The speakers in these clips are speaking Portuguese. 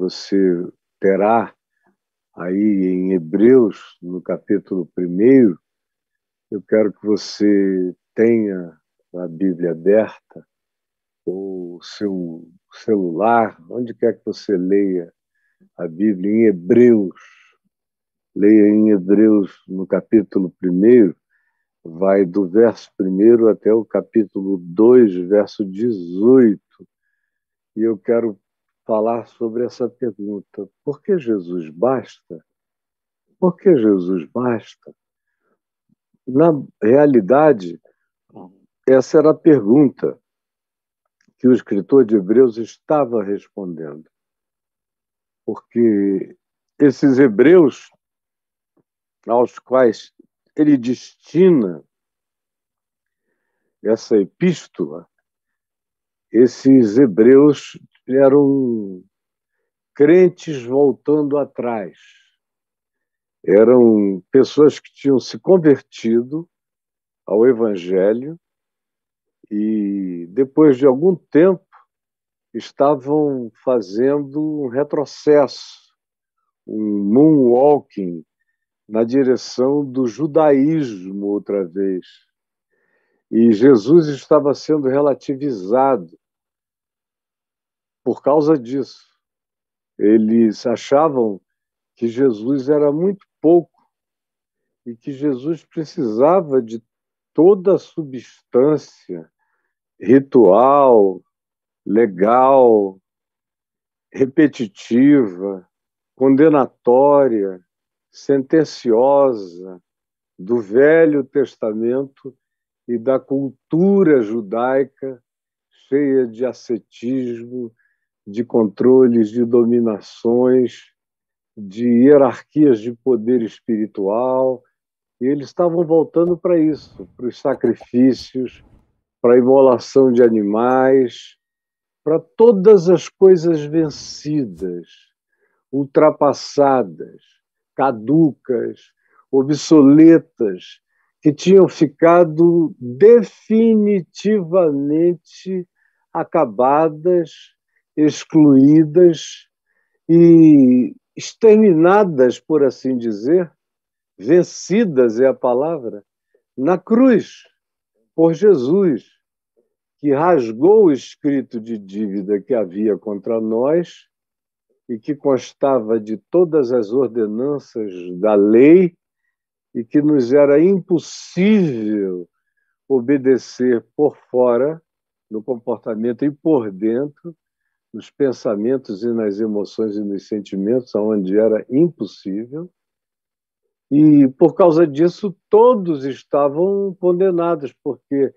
você terá aí em Hebreus, no capítulo 1, eu quero que você tenha a Bíblia aberta, ou o seu celular, onde quer que você leia a Bíblia, em Hebreus. Leia em Hebreus, no capítulo 1, vai do verso 1 até o capítulo 2, verso 18. E eu quero falar sobre essa pergunta: por que Jesus basta? Por que Jesus basta? Na realidade, essa era a pergunta que o escritor de Hebreus estava respondendo. Porque esses hebreus aos quais ele destina essa epístola, esses hebreus eram crentes voltando atrás. Eram pessoas que tinham se convertido ao Evangelho e, depois de algum tempo, estavam fazendo um retrocesso, um moonwalking na direção do judaísmo outra vez. E Jesus estava sendo relativizado por causa disso. Eles achavam que Jesus era muito pouco e que Jesus precisava de toda a substância ritual, legal, repetitiva, condenatória, sentenciosa do Velho Testamento e da cultura judaica cheia de ascetismo, de controles, de dominações, de hierarquias de poder espiritual. E eles estavam voltando para isso, para os sacrifícios, para a imolação de animais, para todas as coisas vencidas, ultrapassadas, caducas, obsoletas, que tinham ficado definitivamente acabadas, excluídas e exterminadas, por assim dizer, vencidas é a palavra, na cruz, por Jesus, que rasgou o escrito de dívida que havia contra nós e que constava de todas as ordenanças da lei e que nos era impossível obedecer por fora, no comportamento, e por dentro, nos pensamentos e nas emoções e nos sentimentos, onde era impossível. E, por causa disso, todos estavam condenados, porque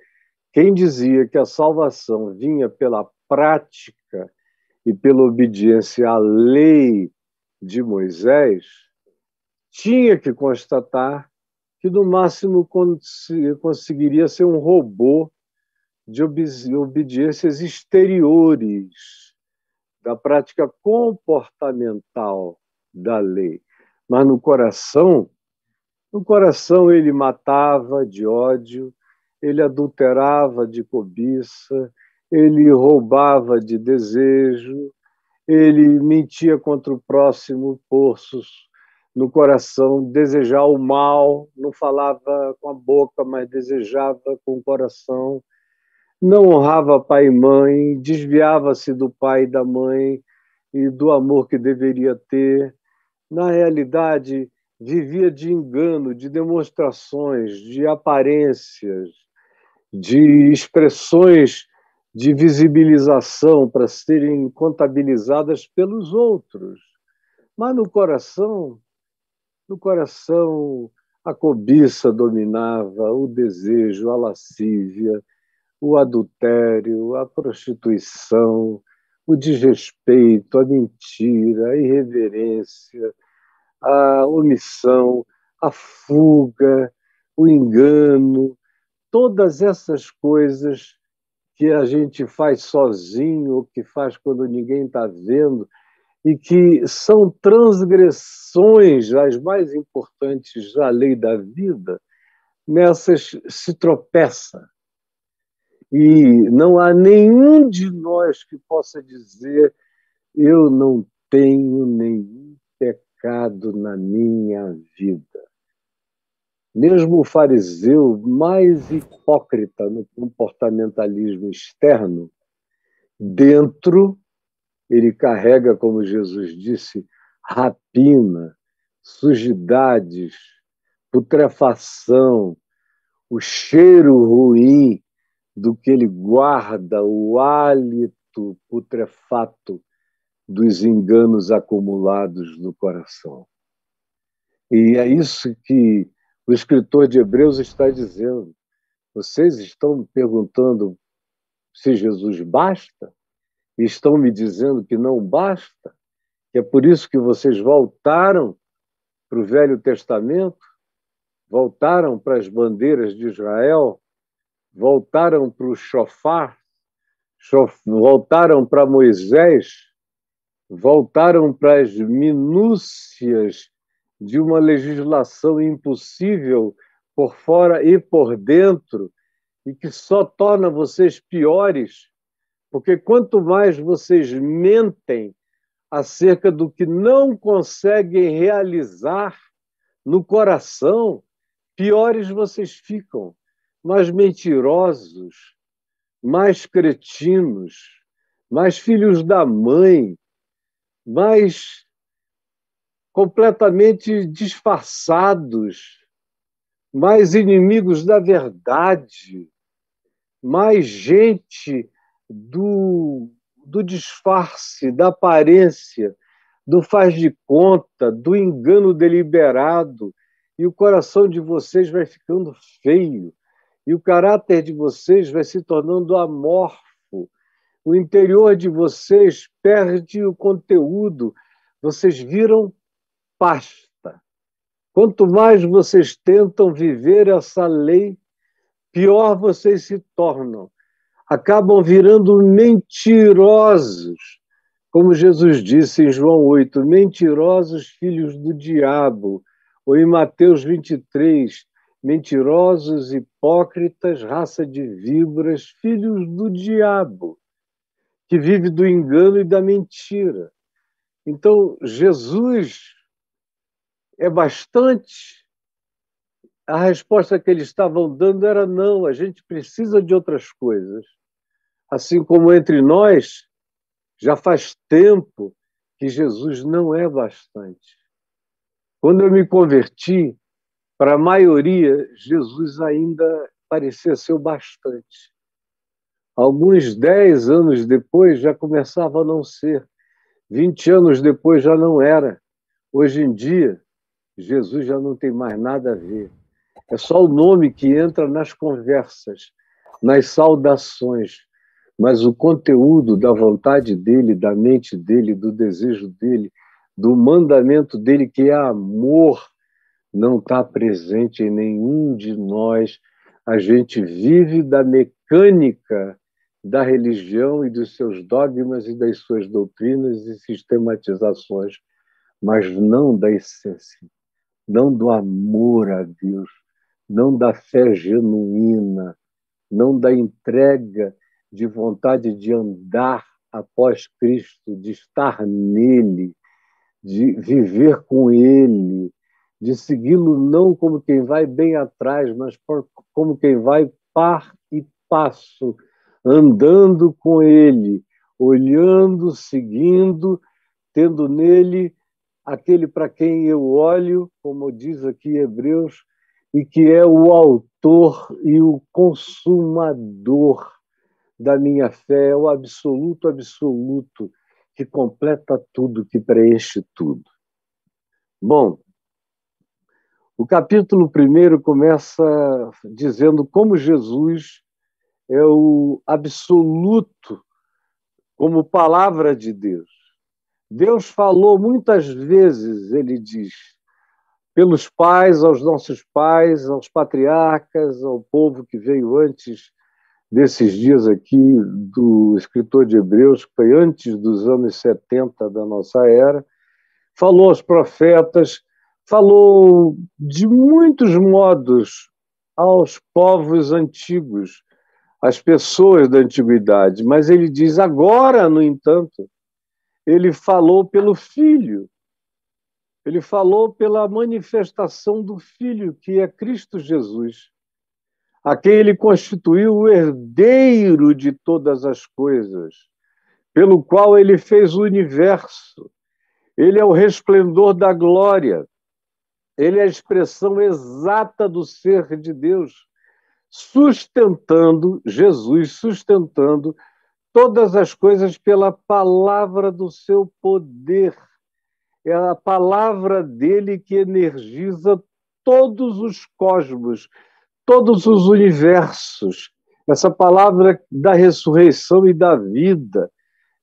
quem dizia que a salvação vinha pela prática e pela obediência à lei de Moisés, tinha que constatar que, no máximo, conseguiria ser um robô de obediências exteriores, da prática comportamental da lei. Mas no coração ele matava de ódio, ele adulterava de cobiça, ele roubava de desejo, ele mentia contra o próximo, postos no coração, desejar o mal, não falava com a boca, mas desejava com o coração, não honrava pai e mãe, desviava-se do pai e da mãe e do amor que deveria ter. Na realidade, vivia de engano, de demonstrações, de aparências, de expressões de visibilização para serem contabilizadas pelos outros. Mas no coração, a cobiça dominava, o desejo, a lascívia, o adultério, a prostituição, o desrespeito, a mentira, a irreverência, a omissão, a fuga, o engano, todas essas coisas que a gente faz sozinho, ou que faz quando ninguém está vendo, e que são transgressões, as mais importantes da lei da vida, nessas se tropeça. E não há nenhum de nós que possa dizer: eu não tenho nenhum pecado na minha vida. Mesmo o fariseu mais hipócrita no comportamentalismo externo, dentro ele carrega, como Jesus disse, rapina, sujidades, putrefação, o cheiro ruim do que ele guarda, o hálito putrefato dos enganos acumulados no coração. E é isso que o escritor de Hebreus está dizendo. Vocês estão me perguntando se Jesus basta? E estão me dizendo que não basta? Que é por isso que vocês voltaram para o Velho Testamento? Voltaram para as bandeiras de Israel? Voltaram para o shofar? Voltaram para Moisés? Voltaram para as minúcias de uma legislação impossível por fora e por dentro, e que só torna vocês piores, porque quanto mais vocês mentem acerca do que não conseguem realizar no coração, piores vocês ficam, mais mentirosos, mais cretinos, mais filhos da mãe, mais completamente disfarçados, mais inimigos da verdade, mais gente do disfarce, da aparência, do faz de conta, do engano deliberado, e o coração de vocês vai ficando feio, e o caráter de vocês vai se tornando amorfo, o interior de vocês perde o conteúdo, vocês viram pasta. Quanto mais vocês tentam viver essa lei, pior vocês se tornam. Acabam virando mentirosos, como Jesus disse em João 8, mentirosos filhos do diabo, ou em Mateus 23, mentirosos, hipócritas, raça de víboras, filhos do diabo, que vive do engano e da mentira. Então, Jesus é bastante? A resposta que eles estavam dando era não, a gente precisa de outras coisas. Assim como entre nós, já faz tempo que Jesus não é bastante. Quando eu me converti, para a maioria, Jesus ainda parecia ser o bastante. Alguns 10 anos depois já começava a não ser. 20 anos depois já não era. Hoje em dia, Jesus já não tem mais nada a ver. É só o nome que entra nas conversas, nas saudações, mas o conteúdo da vontade dele, da mente dele, do desejo dele, do mandamento dele, que é amor, não está presente em nenhum de nós. A gente vive da mecânica da religião e dos seus dogmas e das suas doutrinas e sistematizações, mas não da essência, não do amor a Deus, não da fé genuína, não da entrega de vontade de andar após Cristo, de estar nele, de viver com ele, de segui-lo não como quem vai bem atrás, mas como quem vai par e passo, andando com ele, olhando, seguindo, tendo nele aquele para quem eu olho, como diz aqui Hebreus, e que é o autor e o consumador da minha fé, é o absoluto, absoluto, que completa tudo, que preenche tudo. Bom, o capítulo 1 começa dizendo como Jesus é o absoluto como palavra de Deus. Deus falou muitas vezes, ele diz, pelos pais, aos nossos pais, aos patriarcas, ao povo que veio antes desses dias aqui do escritor de Hebreus, que foi antes dos anos 70 da nossa era, falou aos profetas, falou de muitos modos aos povos antigos, às pessoas da antiguidade, mas ele diz agora, no entanto, ele falou pelo Filho. Ele falou pela manifestação do Filho, que é Cristo Jesus, a quem ele constituiu o herdeiro de todas as coisas, pelo qual ele fez o universo. Ele é o resplendor da glória. Ele é a expressão exata do ser de Deus, Jesus sustentando todas as coisas pela palavra do seu poder. É a palavra dele que energiza todos os cosmos, todos os universos. Essa palavra da ressurreição e da vida.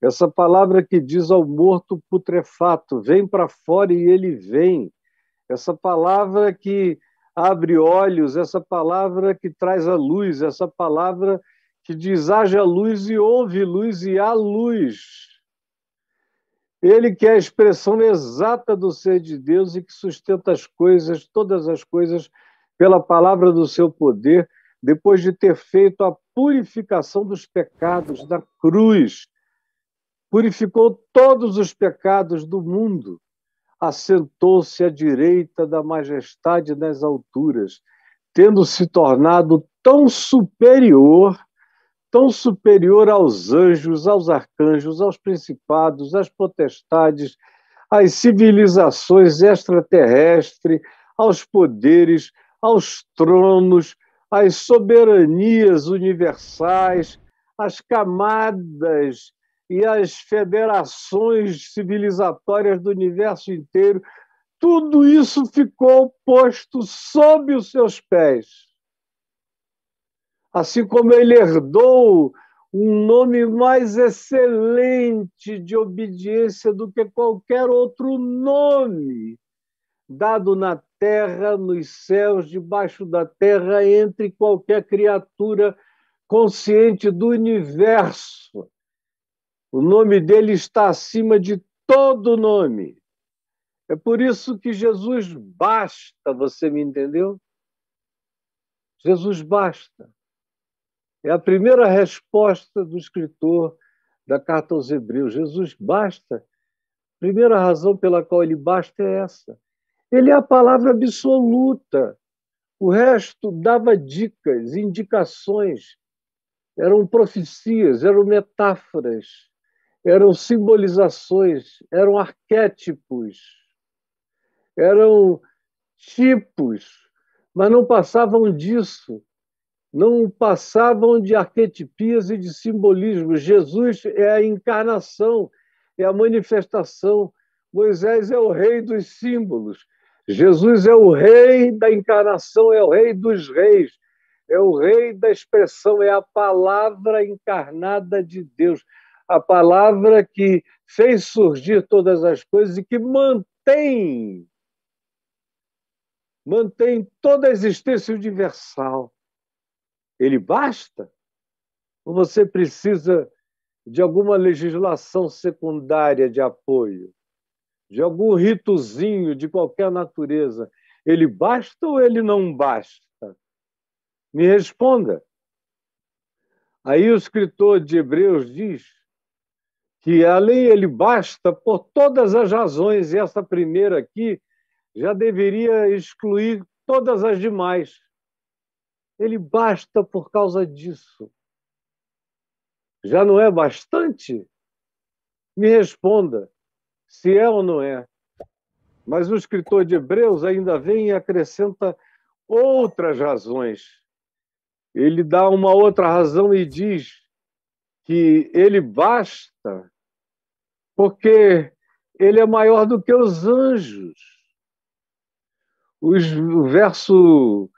Essa palavra que diz ao morto putrefato, vem para fora e ele vem. Essa palavra que abre olhos, essa palavra que traz a luz, essa palavra que diz haja luz e houve luz e há luz. Ele que é a expressão exata do ser de Deus e que sustenta as coisas, todas as coisas, pela palavra do seu poder, depois de ter feito a purificação dos pecados da cruz. Purificou todos os pecados do mundo. Assentou-se à direita da majestade nas alturas, tendo se tornado tão superior aos anjos, aos arcanjos, aos principados, às potestades, às civilizações extraterrestres, aos poderes, aos tronos, às soberanias universais, às camadas e às federações civilizatórias do universo inteiro. Tudo isso ficou posto sob os seus pés. Assim como ele herdou um nome mais excelente de obediência do que qualquer outro nome dado na terra, nos céus, debaixo da terra, entre qualquer criatura consciente do universo. O nome dele está acima de todo nome. É por isso que Jesus basta, você me entendeu? Jesus basta. É a primeira resposta do escritor da carta aos Hebreus. Jesus basta. A primeira razão pela qual ele basta é essa. Ele é a palavra absoluta. O resto dava dicas, indicações. Eram profecias, eram metáforas, eram simbolizações, eram arquétipos, eram tipos, mas não passavam disso. Não passavam de arquetipias e de simbolismos. Jesus é a encarnação, é a manifestação. Moisés é o rei dos símbolos. Jesus é o rei da encarnação, é o rei dos reis, é o rei da expressão, é a palavra encarnada de Deus, a palavra que fez surgir todas as coisas e que mantém toda a existência universal. Ele basta? Ou você precisa de alguma legislação secundária de apoio? De algum ritozinho de qualquer natureza? Ele basta ou ele não basta? Me responda. Aí o escritor de Hebreus diz que além ele basta por todas as razões, e essa primeira aqui já deveria excluir todas as demais. Ele basta por causa disso. Já não é bastante? Me responda se é ou não é. Mas o escritor de Hebreus ainda vem e acrescenta outras razões. Ele dá uma outra razão e diz que ele basta porque ele é maior do que os anjos. O verso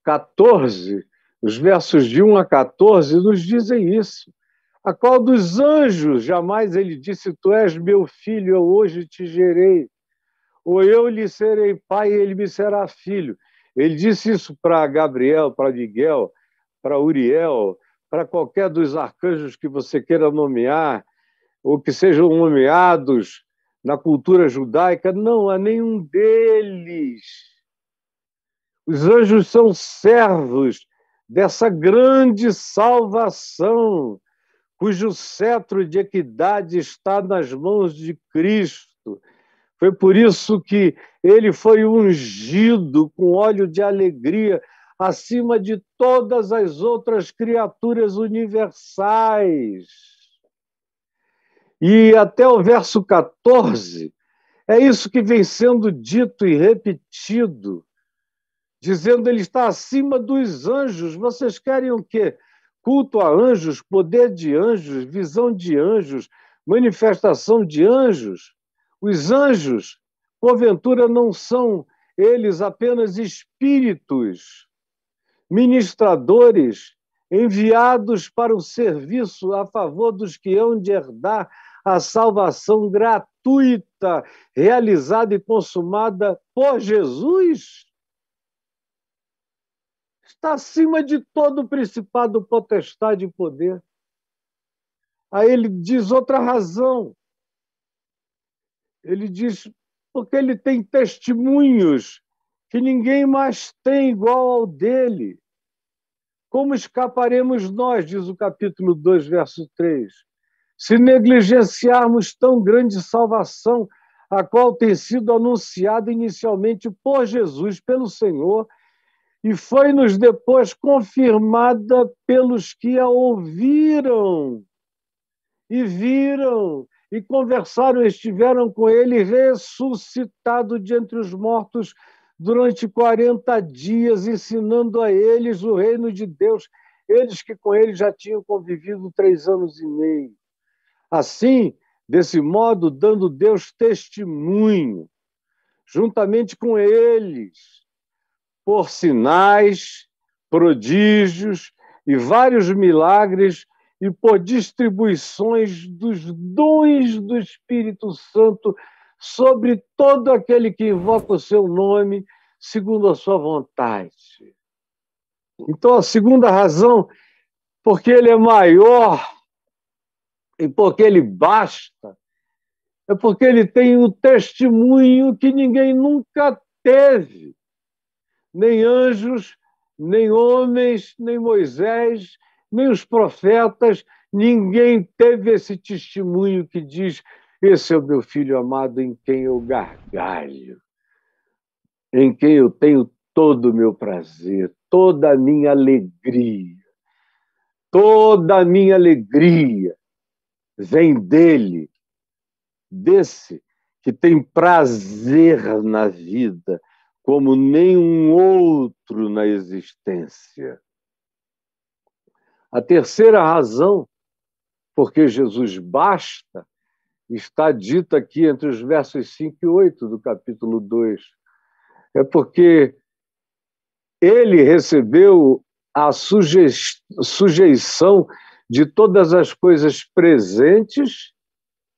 14, os versos de 1 a 14 nos dizem isso. A qual dos anjos jamais ele disse, tu és meu filho, eu hoje te gerei. Ou eu lhe serei pai e ele me será filho. Ele disse isso para Gabriel, para Miguel, para Uriel, para qualquer dos arcanjos que você queira nomear, ou que sejam nomeados na cultura judaica. Não, a nenhum deles. Os anjos são servos dessa grande salvação. cujo cetro de equidade está nas mãos de Cristo. Foi por isso que ele foi ungido com óleo de alegria acima de todas as outras criaturas universais. E até o verso 14, é isso que vem sendo dito e repetido, dizendo ele está acima dos anjos. Vocês querem o quê? Culto a anjos, poder de anjos, visão de anjos, manifestação de anjos? Os anjos, porventura, não são eles apenas espíritos, ministradores, enviados para o serviço a favor dos que hão de herdar a salvação gratuita, realizada e consumada por Jesus? Está acima de todo principado, potestade e poder. Aí ele diz outra razão. Ele diz, porque ele tem testemunhos que ninguém mais tem igual ao dele. Como escaparemos nós, diz o capítulo 2, verso 3, se negligenciarmos tão grande salvação, a qual tem sido anunciada inicialmente por Jesus, pelo Senhor, e foi-nos depois confirmada pelos que a ouviram e viram e conversaram, estiveram com ele ressuscitado de entre os mortos durante 40 dias, ensinando a eles o reino de Deus, eles que com ele já tinham convivido 3 anos e meio. Assim, desse modo, dando Deus testemunho, juntamente com eles, por sinais, prodígios e vários milagres, e por distribuições dos dons do Espírito Santo sobre todo aquele que invoca o seu nome, segundo a sua vontade. Então, a segunda razão, porque ele é maior e porque ele basta, é porque ele tem um testemunho que ninguém nunca teve. Nem anjos, nem homens, nem Moisés, nem os profetas, ninguém teve esse testemunho que diz: esse é o meu filho amado em quem eu gargalho, em quem eu tenho todo o meu prazer, toda a minha alegria. Toda a minha alegria vem dele, desse que tem prazer na vida, como nenhum outro na existência. A terceira razão, porque Jesus basta, está dita aqui entre os versos 5 e 8 do capítulo 2. É porque ele recebeu a sujeição de todas as coisas presentes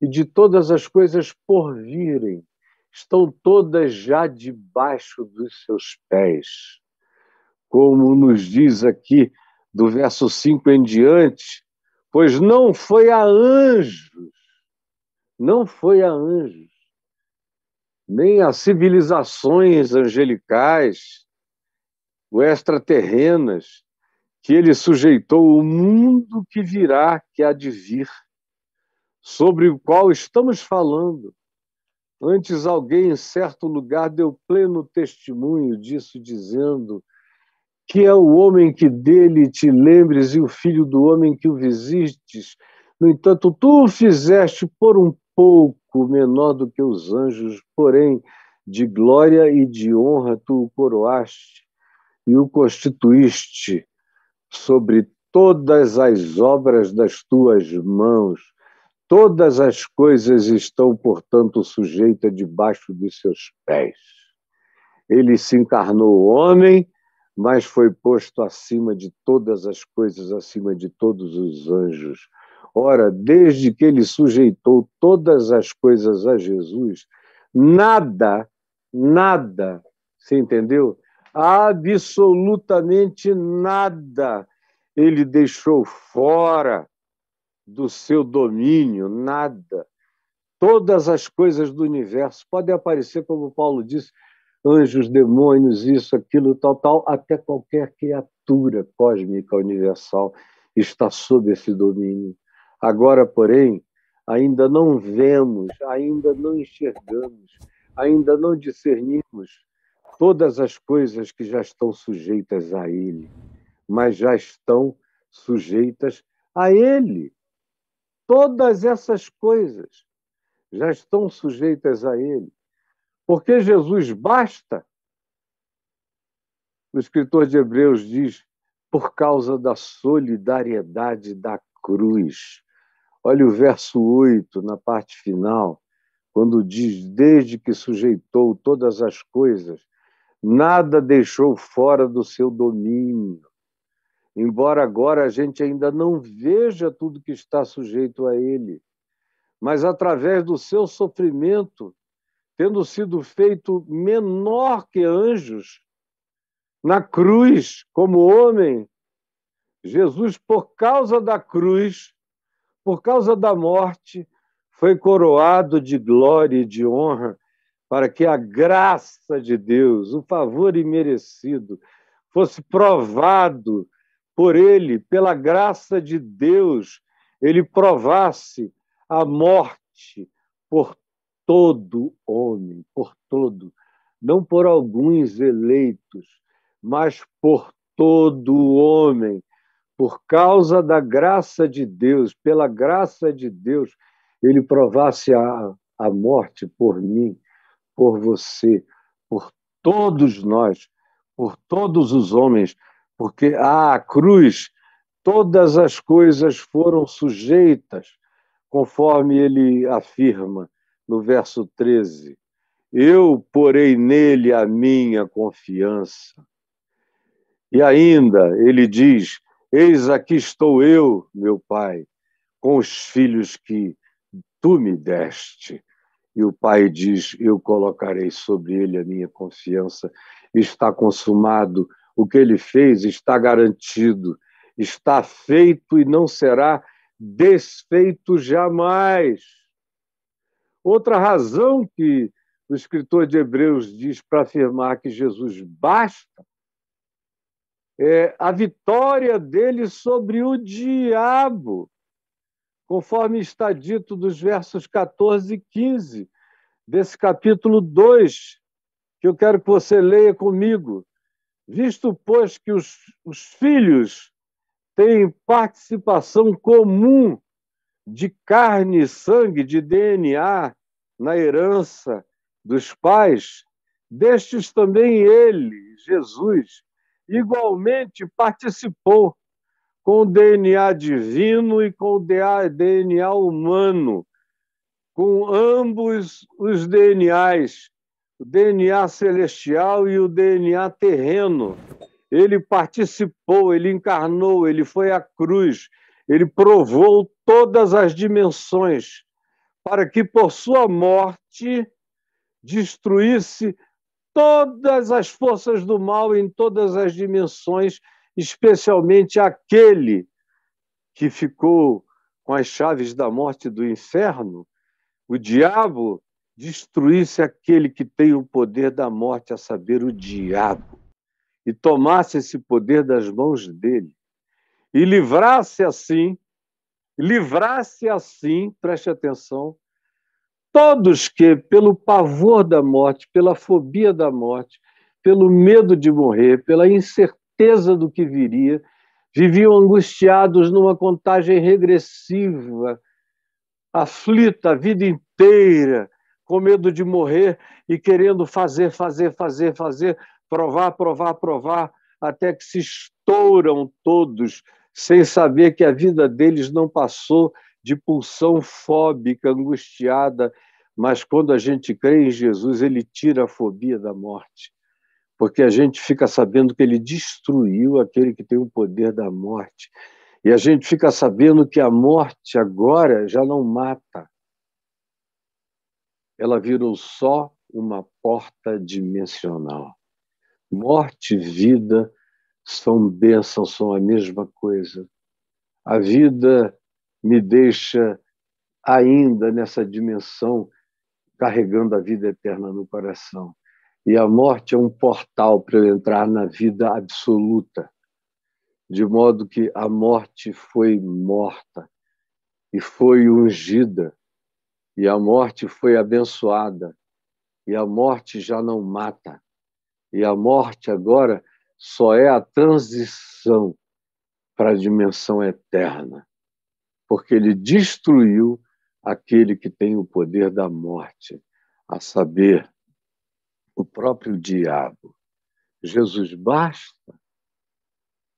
e de todas as coisas por virem. Estão todas já debaixo dos seus pés. Como nos diz aqui, do verso 5 em diante, pois não foi a anjos, nem a civilizações angelicais ou extraterrenas, que ele sujeitou o mundo que virá, que há de vir, sobre o qual estamos falando. Antes, alguém em certo lugar deu pleno testemunho disso, dizendo que é o homem que dele te lembres e o filho do homem que o visites. No entanto, tu o fizeste por um pouco menor do que os anjos, porém, de glória e de honra tu o coroaste e o constituíste sobre todas as obras das tuas mãos. Todas as coisas estão, portanto, sujeitas debaixo dos seus pés. Ele se encarnou homem, mas foi posto acima de todas as coisas, acima de todos os anjos. Ora, desde que ele sujeitou todas as coisas a Jesus, nada, você entendeu? Absolutamente nada ele deixou fora do seu domínio, nada. Todas as coisas do universo podem aparecer, como Paulo disse, anjos, demônios, isso, aquilo, tal, até qualquer criatura cósmica universal está sob esse domínio. Agora, porém, ainda não vemos, ainda não enxergamos, ainda não discernimos todas as coisas que já estão sujeitas a Ele, mas já estão sujeitas a Ele. Todas essas coisas já estão sujeitas a Ele. Porque Jesus basta, o escritor de Hebreus diz, por causa da solidariedade da cruz. Olha o verso 8, na parte final, quando diz, desde que sujeitou todas as coisas, nada deixou fora do seu domínio. Embora agora a gente ainda não veja tudo que está sujeito a ele, mas através do seu sofrimento, tendo sido feito menor que anjos, na cruz, como homem, Jesus, por causa da cruz, por causa da morte, foi coroado de glória e de honra, para que a graça de Deus, o favor imerecido, fosse provado por ele, pela graça de Deus, ele provasse a morte por todo homem, por todo, não por alguns eleitos, mas por todo homem, por causa da graça de Deus, pela graça de Deus, ele provasse a morte por mim, por você, por todos nós, por todos os homens, porque à cruz todas as coisas foram sujeitas, conforme ele afirma no verso 13. Eu porei nele a minha confiança. E ainda ele diz, eis aqui estou eu, meu Pai, com os filhos que tu me deste. E o Pai diz, eu colocarei sobre ele a minha confiança. Está consumado, o que ele fez está garantido, está feito e não será desfeito jamais. Outra razão que o escritor de Hebreus diz para afirmar que Jesus basta é a vitória dele sobre o diabo, conforme está dito dos versos 14 e 15 desse capítulo 2, que eu quero que você leia comigo. Visto, pois, que os filhos têm participação comum de carne e sangue, de DNA, na herança dos pais, destes também ele, Jesus, igualmente participou com o DNA divino e com o DNA humano, com ambos os DNAs, o DNA celestial e o DNA terreno. Ele participou, ele encarnou, ele foi à cruz, ele provou todas as dimensões, para que por sua morte destruísse todas as forças do mal em todas as dimensões, especialmente aquele que ficou com as chaves da morte e do inferno, o diabo, destruísse aquele que tem o poder da morte, a saber, o diabo, e tomasse esse poder das mãos dele, e livrasse assim, preste atenção, todos que, pelo pavor da morte, pela fobia da morte, pelo medo de morrer, pela incerteza do que viria, viviam angustiados numa contagem regressiva, aflita a vida inteira, com medo de morrer e querendo fazer, provar, até que se estouram todos, sem saber que a vida deles não passou de pulsão fóbica, angustiada, mas quando a gente crê em Jesus, ele tira a fobia da morte, porque a gente fica sabendo que ele destruiu aquele que tem o poder da morte. E a gente fica sabendo que a morte agora já não mata. Ela virou só uma porta dimensional. Morte e vida são bênçãos, são a mesma coisa. A vida me deixa ainda nessa dimensão, carregando a vida eterna no coração. E a morte é um portal para eu entrar na vida absoluta, de modo que a morte foi morta. e foi ungida, e a morte foi abençoada, e a morte já não mata, e a morte agora só é a transição para a dimensão eterna, porque ele destruiu aquele que tem o poder da morte, a saber, o próprio diabo. Jesus basta.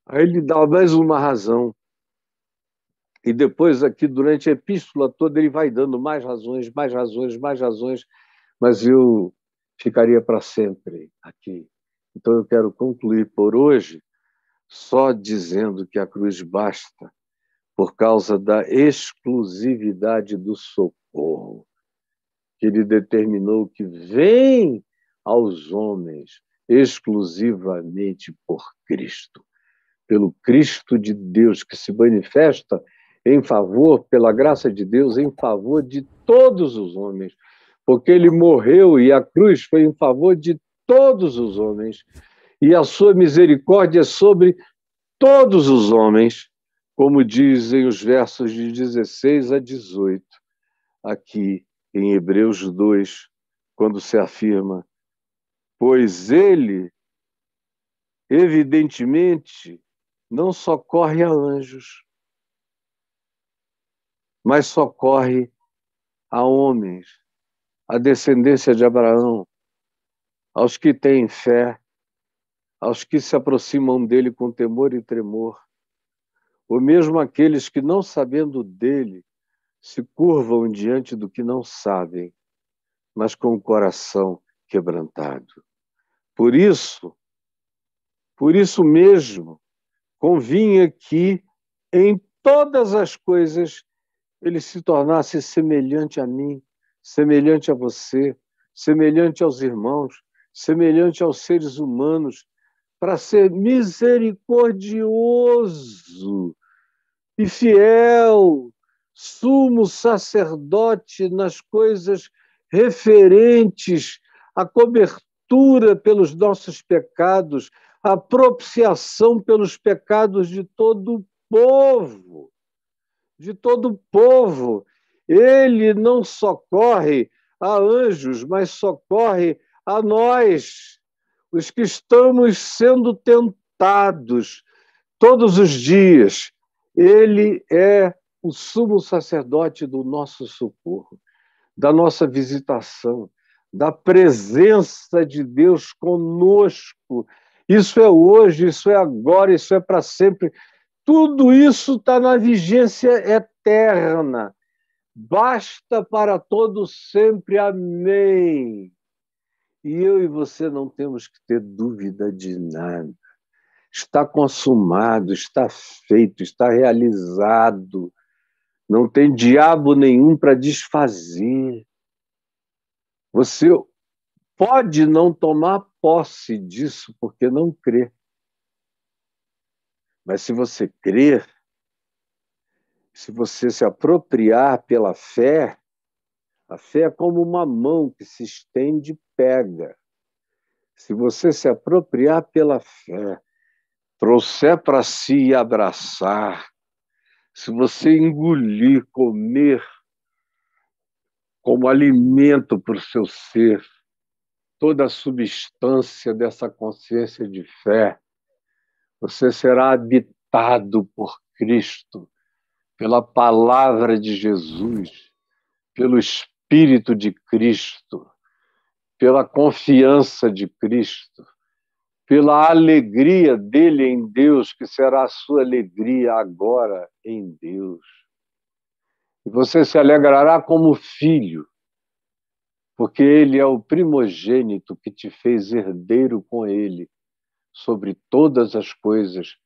Aí ele dá mais uma razão. E depois aqui, durante a epístola toda, ele vai dando mais razões, mais razões, mais razões, mas eu ficaria para sempre aqui. Então eu quero concluir por hoje só dizendo que a cruz basta por causa da exclusividade do socorro, que ele determinou que vem aos homens exclusivamente por Cristo, pelo Cristo de Deus que se manifesta em favor, pela graça de Deus, em favor de todos os homens, porque ele morreu e a cruz foi em favor de todos os homens, e a sua misericórdia é sobre todos os homens, como dizem os versos de 16 a 18, aqui em Hebreus 2, quando se afirma: pois ele, evidentemente, não socorre a anjos, mas socorre a homens, a descendência de Abraão, aos que têm fé, aos que se aproximam dele com temor e tremor, ou mesmo aqueles que, não sabendo dele, se curvam diante do que não sabem, mas com o coração quebrantado. Por isso mesmo, convinha que em todas as coisas ele se tornasse semelhante a mim, semelhante a você, semelhante aos irmãos, semelhante aos seres humanos, para ser misericordioso e fiel, sumo sacerdote nas coisas referentes à cobertura pelos nossos pecados, à propiciação pelos pecados de todo o povo. De todo o povo. Ele não socorre a anjos, mas socorre a nós, os que estamos sendo tentados todos os dias. Ele é o sumo sacerdote do nosso socorro, da nossa visitação, da presença de Deus conosco. Isso é hoje, isso é agora, isso é para sempre. Tudo isso está na vigência eterna. Basta para todos sempre. Amém. E eu e você não temos que ter dúvida de nada. Está consumado, está feito, está realizado. Não tem diabo nenhum para desfazer. Você pode não tomar posse disso porque não crê. Mas se você crer, se você se apropriar pela fé, a fé é como uma mão que se estende e pega. Se você se apropriar pela fé, trouxer para si e abraçar, se você engolir, comer como alimento para o seu ser, toda a substância dessa consciência de fé, você será habitado por Cristo, pela palavra de Jesus, pelo Espírito de Cristo, pela confiança de Cristo, pela alegria dele em Deus, que será a sua alegria agora em Deus. E você se alegrará como filho, porque ele é o primogênito que te fez herdeiro com ele sobre todas as coisas,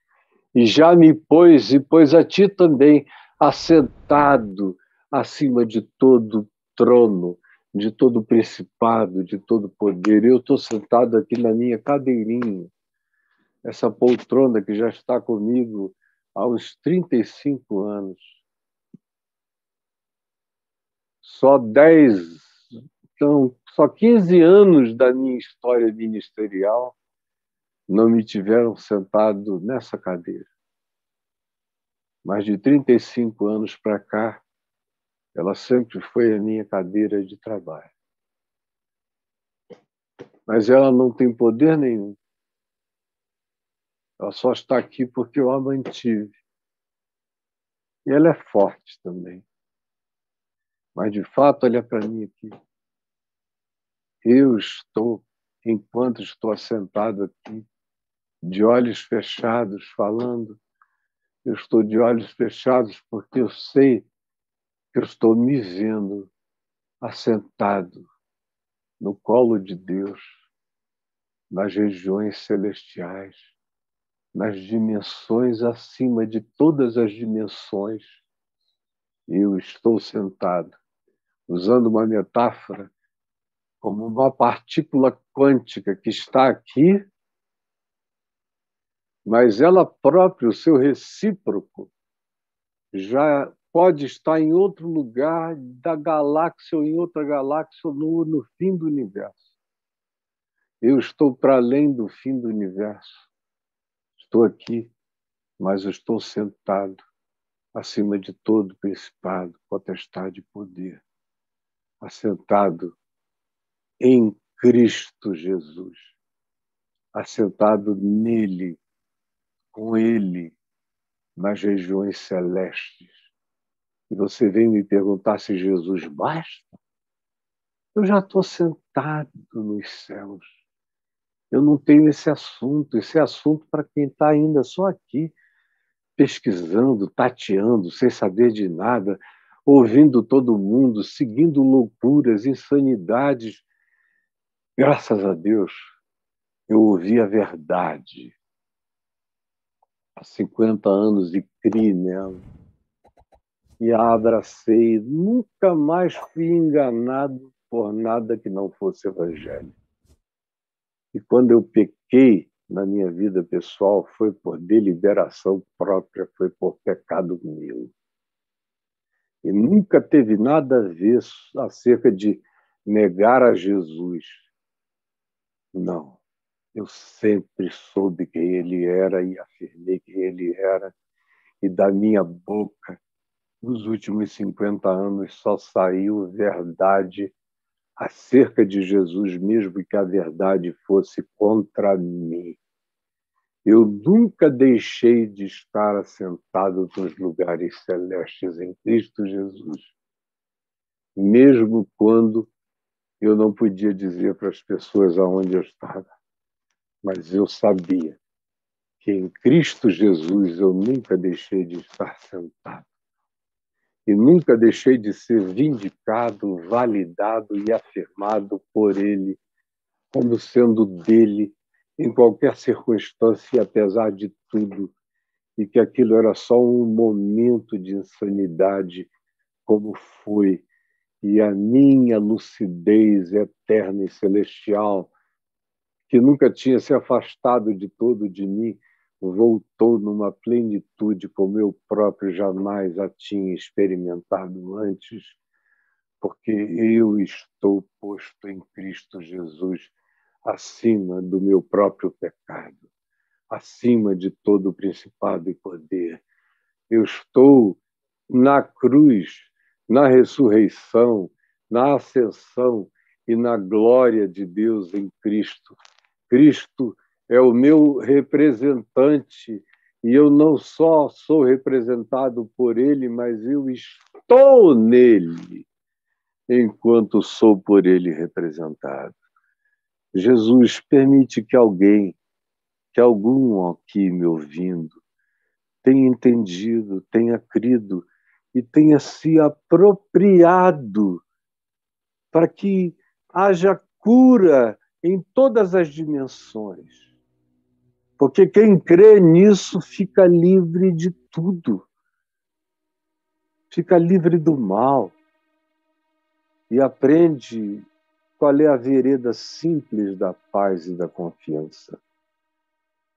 e já me pôs, e pôs a ti também, assentado acima de todo trono, de todo principado, de todo poder. Eu estou sentado aqui na minha cadeirinha, essa poltrona que já está comigo há uns 35 anos. Só 10, então, só 15 anos da minha história ministerial não me tiveram sentado nessa cadeira. Mais de 35 anos para cá, Ela sempre foi a minha cadeira de trabalho. Mas ela não tem poder nenhum. Ela só está aqui porque eu a mantive. E ela é forte também. Mas, de fato, olha para mim aqui. Eu estou, enquanto estou assentado aqui, de olhos fechados, falando, eu estou de olhos fechados porque eu sei que eu estou me vendo assentado no colo de Deus, nas regiões celestiais, nas dimensões acima de todas as dimensões. Eu estou sentado, usando uma metáfora, como uma partícula quântica que está aqui, mas ela própria, o seu recíproco, já pode estar em outro lugar da galáxia ou em outra galáxia ou no fim do universo. Eu estou para além do fim do universo. Estou aqui, mas eu estou sentado acima de todo principado, potestade e poder, assentado em Cristo Jesus, assentado nele, com ele, nas regiões celestes. E você vem me perguntar se Jesus basta? Eu já estou sentado nos céus. Eu não tenho esse é assunto para quem está ainda só aqui, pesquisando, tateando, sem saber de nada, ouvindo todo mundo, seguindo loucuras, insanidades. Graças a Deus, eu ouvi a verdade há 50 anos e criei nela. E a abracei. Nunca mais fui enganado por nada que não fosse evangelho. E quando eu pequei na minha vida pessoal, foi por deliberação própria, foi por pecado meu. E nunca teve nada a ver acerca de negar a Jesus. Não. Eu sempre soube quem ele era e afirmei quem ele era. E da minha boca, nos últimos 50 anos, só saiu verdade acerca de Jesus, mesmo que a verdade fosse contra mim. Eu nunca deixei de estar assentado nos lugares celestes em Cristo Jesus, mesmo quando eu não podia dizer para as pessoas aonde eu estava. Mas eu sabia que em Cristo Jesus eu nunca deixei de estar sentado. E nunca deixei de ser vindicado, validado e afirmado por Ele, como sendo dele em qualquer circunstância, e apesar de tudo, e que aquilo era só um momento de insanidade, como foi, e a minha lucidez eterna e celestial, que nunca tinha se afastado de todo de mim, voltou numa plenitude como eu próprio jamais a tinha experimentado antes, porque eu estou posto em Cristo Jesus acima do meu próprio pecado, acima de todo o principado e poder. Eu estou na cruz, na ressurreição, na ascensão e na glória de Deus em Cristo. Cristo é o meu representante e eu não só sou representado por ele, mas eu estou nele enquanto sou por ele representado. Jesus, permite que algum aqui me ouvindo, tenha entendido, tenha crido e tenha se apropriado para que haja cura em todas as dimensões. Porque quem crê nisso fica livre de tudo, fica livre do mal e aprende qual é a vereda simples da paz e da confiança.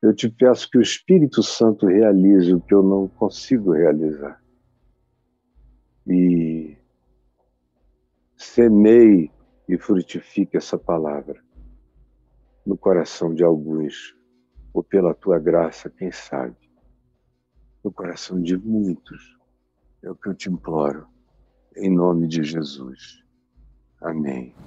Eu te peço que o Espírito Santo realize o que eu não consigo realizar. E semeie e frutifique essa palavra no coração de alguns, ou pela tua graça, quem sabe, no coração de muitos. É o que eu te imploro, em nome de Jesus. Amém.